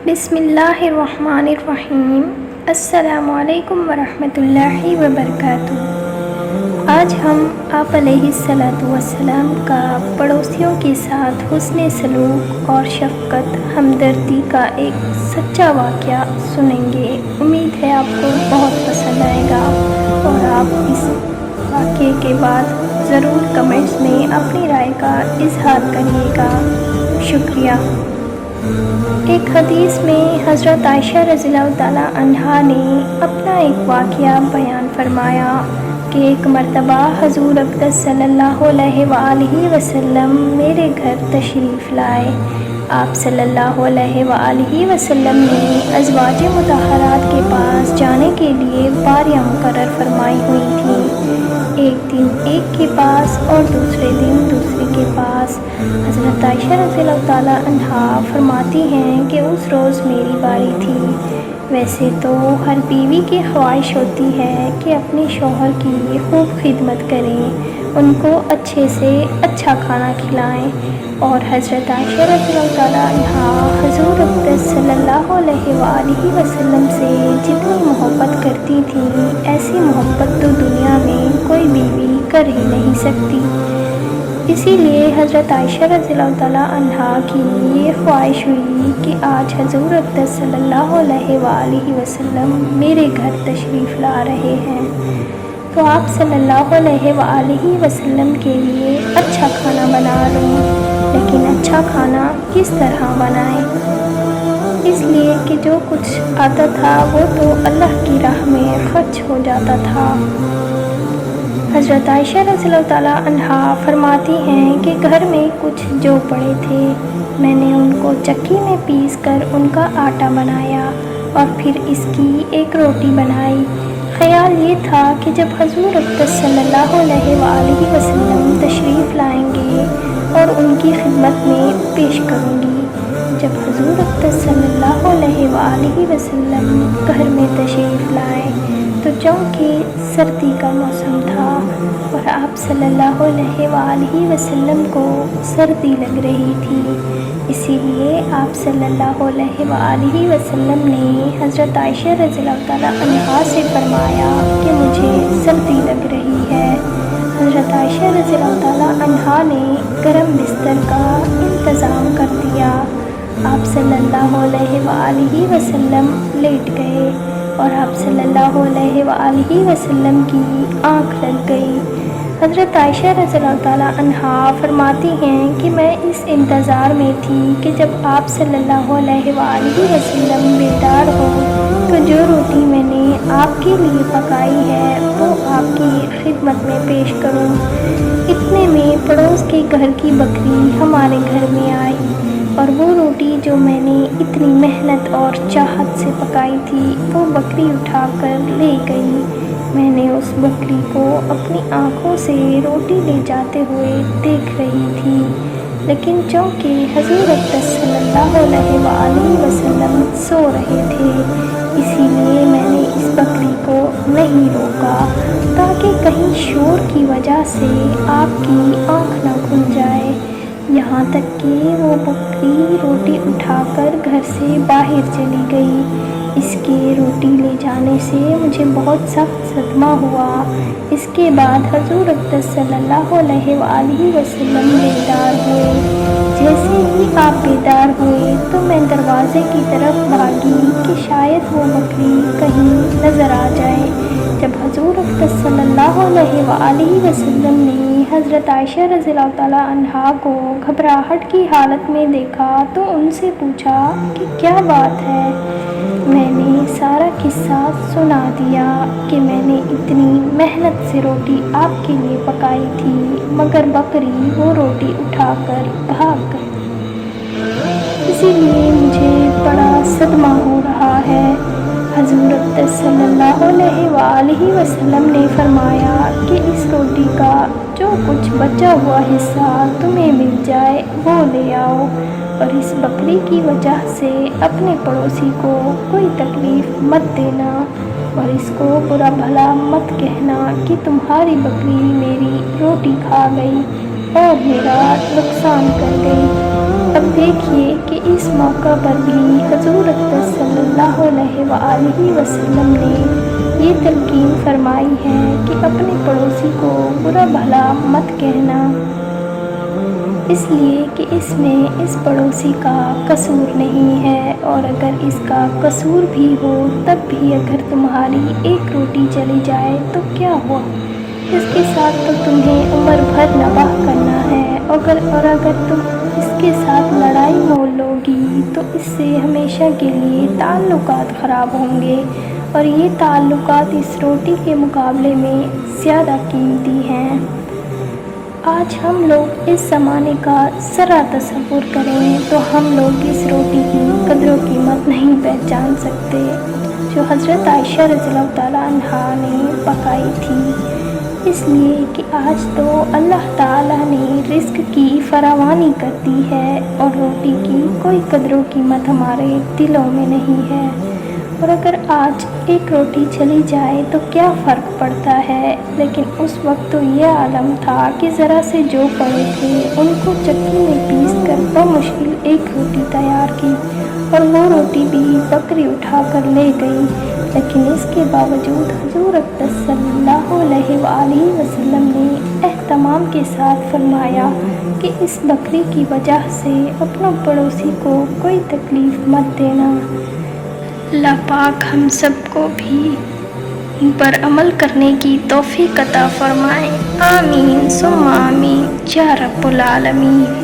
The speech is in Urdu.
بسم اللہ الرحمن الرحیم۔ السلام علیکم ورحمۃ اللہ وبرکاتہ۔ آج ہم آپ علیہ الصلاۃ والسلام کا پڑوسیوں کے ساتھ حسن سلوک اور شفقت ہمدردی کا ایک سچا واقعہ سنیں گے۔ امید ہے آپ کو بہت پسند آئے گا اور آپ اس واقعے کے بعد ضرور کمنٹس میں اپنی رائے کا اظہار کریے گا۔ شکریہ۔ ایک حدیث میں حضرت عائشہ رضی اللہ تعالیٰ عنہا نے اپنا ایک واقعہ بیان فرمایا کہ ایک مرتبہ حضور اقدس صلی اللہ علیہ وآلہ وسلم میرے گھر تشریف لائے۔ آپ صلی اللہ علیہ وآلہ وسلم نے ازواج مطہرات کے پاس جانے کے لیے باریاں مقرر فرمائی ہوئی تھیں، ایک دن ایک کے پاس اور دوسرے دن دوسرے کے پاس۔ حضرت عائشہ رضی اللہ تعالیٰ عنہا فرماتی ہیں کہ اس روز میری باری تھی۔ ویسے تو ہر بیوی کی خواہش ہوتی ہے کہ اپنے شوہر کی خوب خدمت کریں، ان کو اچھے سے اچھا کھانا کھلائیں، اور حضرت عائشہ رضی اللہ تعالیٰ عنہا حضور اقدس صلی اللہ علیہ وآلہ وسلم سے جتنی محبت کرتی تھیں، ایسی محبت تو دنیا میں کوئی بیوی کر ہی نہیں سکتی۔ اسی لیے حضرت عائشہ رضی اللہ تعالیٰ عنہا کی یہ خواہش ہوئی کہ آج حضور اقدس صلی اللہ علیہ وآلہ وسلم میرے گھر تشریف لا رہے ہیں، تو آپ صلی اللہ علیہ وآلہ وسلم کے لیے اچھا کھانا بنا لوں۔ لیکن اچھا کھانا کس طرح بنائیں؟ اس لیے کہ جو کچھ آتا تھا وہ تو اللہ کی راہ میں خرچ ہو جاتا تھا۔ حضرت عائشہ رضی اللہ تعالیٰ عنہا فرماتی ہیں کہ گھر میں کچھ جو پڑے تھے، میں نے ان کو چکی میں پیس کر ان کا آٹا بنایا اور پھر اس کی ایک روٹی بنائی۔ خیال یہ تھا کہ جب حضور اقدس صلی اللہ علیہ وآلہ وسلم تشریف لائیں گے اور ان کی خدمت میں پیش کروں گی۔ جب حضور اقدس صلی اللہ علیہ وآلہ وسلم گھر میں تشریف لائے تو چونکہ سردی کا موسم تھا اور آپ صلی اللہ علیہ وآلہ وسلم کو سردی لگ رہی تھی، اسی لیے آپ صلی اللہ علیہ وآلہ وسلم نے حضرت عائشہ رضی اللہ تعالیٰ عنہا سے فرمایا کہ مجھے سردی لگ رہی ہے۔ حضرت عائشہ رضی اللہ تعالیٰ عنہا نے گرم بستر کا انتظام کر دیا۔ آپ صلی اللہ علیہ وآلہ وسلم لیٹ گئے اور آپ صلی اللہ علیہ وآلہ وسلم کی آنکھ لگ گئی۔ حضرت عائشہ رضی اللہ تعالیٰ عنہا فرماتی ہیں کہ میں اس انتظار میں تھی کہ جب آپ صلی اللہ علیہ وآلہ وسلم بیدار ہو تو جو روٹی میں نے آپ کے لیے پکائی ہے وہ آپ کی خدمت میں پیش کروں۔ اتنے میں پڑوس کے گھر کی بکری ہمارے گھر میں آئی اور وہ روٹی جو میں نے اتنی محنت اور چاہت سے پکائی تھی وہ بکری اٹھا کر لے گئی۔ میں نے اس بکری کو اپنی آنکھوں سے روٹی لے جاتے ہوئے دیکھ رہی تھی، لیکن چونکہ حضور اقدس صلی اللہ علیہ وآلہ وسلم سو رہے تھے، اسی لیے میں نے اس بکری کو نہیں روکا تاکہ کہیں شور کی وجہ سے آپ کی آنکھ نہ کھل جائے۔ یہاں تک کہ وہ بکری روٹی اٹھا کر گھر سے باہر چلی گئی۔ اس کے روٹی لے جانے سے مجھے بہت سخت صدمہ ہوا۔ اس کے بعد حضور اقدس صلی اللہ علیہ وآلہ وسلم بیدار ہوئے۔ جیسے ہی آپ بیدار ہوئے تو میں دروازے کی طرف بھاگی کہ شاید وہ بکری کہیں نظر آ جائے۔ جب حضور اقدس صلی اللہ علیہ وآلہ وسلم نے حضرت عائشہ رضی اللہ تعالیٰ عنہا کو گھبراہٹ کی حالت میں دیکھا تو ان سے پوچھا کہ کیا بات ہے؟ میں نے سارا قصہ سنا دیا کہ میں نے اتنی محنت سے روٹی آپ کے لیے پکائی تھی مگر بکری وہ روٹی اٹھا کر بھاگ گئی، اسی لیے مجھے بڑا صدمہ ہو رہا ہے۔ حضور اقدس صلی اللہ علیہ وآلہ وسلم نے فرمایا کہ اس روٹی کا جو کچھ بچا ہوا حصہ تمہیں مل جائے وہ لے آؤ، اور اس بکری کی وجہ سے اپنے پڑوسی کو کوئی تکلیف مت دینا اور اس کو برا بھلا مت کہنا کہ تمہاری بکری میری روٹی کھا گئی اور میرا نقصان کر گئی۔ اب دیکھیے کہ اس موقع پر بھی حضور اقدس صلی اللہ علیہ وآلہ وسلم نے یہ تلقین فرمائی ہے کہ اپنے پڑوسی کو برا بھلا مت کہنا، اس لیے کہ اس میں اس پڑوسی کا قصور نہیں ہے، اور اگر اس کا قصور بھی ہو تب بھی اگر تمہاری ایک روٹی چلی جائے تو کیا ہوا، اس کے ساتھ تو تمہیں عمر بھر نباہ کرنا ہے، اور اگر تم اس کے ساتھ لڑائی مول لو گی تو اس سے ہمیشہ کے لیے تعلقات خراب ہوں گے، اور یہ تعلقات اس روٹی کے مقابلے میں زیادہ قیمتی ہیں۔ آج ہم لوگ اس زمانے کا ذرا تصور کریں تو ہم لوگ اس روٹی کی قدر و قیمت نہیں پہچان سکتے جو حضرت عائشہ رضی اللہ تعالیٰ عنہا نے پکائی تھی، اس لیے کہ آج تو اللہ تعالیٰ نے رزق کی فراوانی کر دی ہے اور روٹی کی کوئی قدر و قیمت ہمارے دلوں میں نہیں ہے، اور اگر آج ایک روٹی چلی جائے تو کیا فرق پڑتا ہے، لیکن اس وقت تو یہ عالم تھا کہ ذرا سے جو پڑے تھے ان کو چکی میں پیس کر بمشکل ایک روٹی تیار کی، اور وہ روٹی بھی بکری اٹھا کر لے گئی، لیکن اس کے باوجود حضور اقدس صلی اللہ علیہ وآلہ وسلم نے اہتمام کے ساتھ فرمایا کہ اس بکری کی وجہ سے اپنوں پڑوسی کو کوئی تکلیف مت دینا۔ اللہ پاک ہم سب کو بھی ان پر عمل کرنے کی توفیق عطا فرمائے، آمین ثم آمین یا رب العالمین۔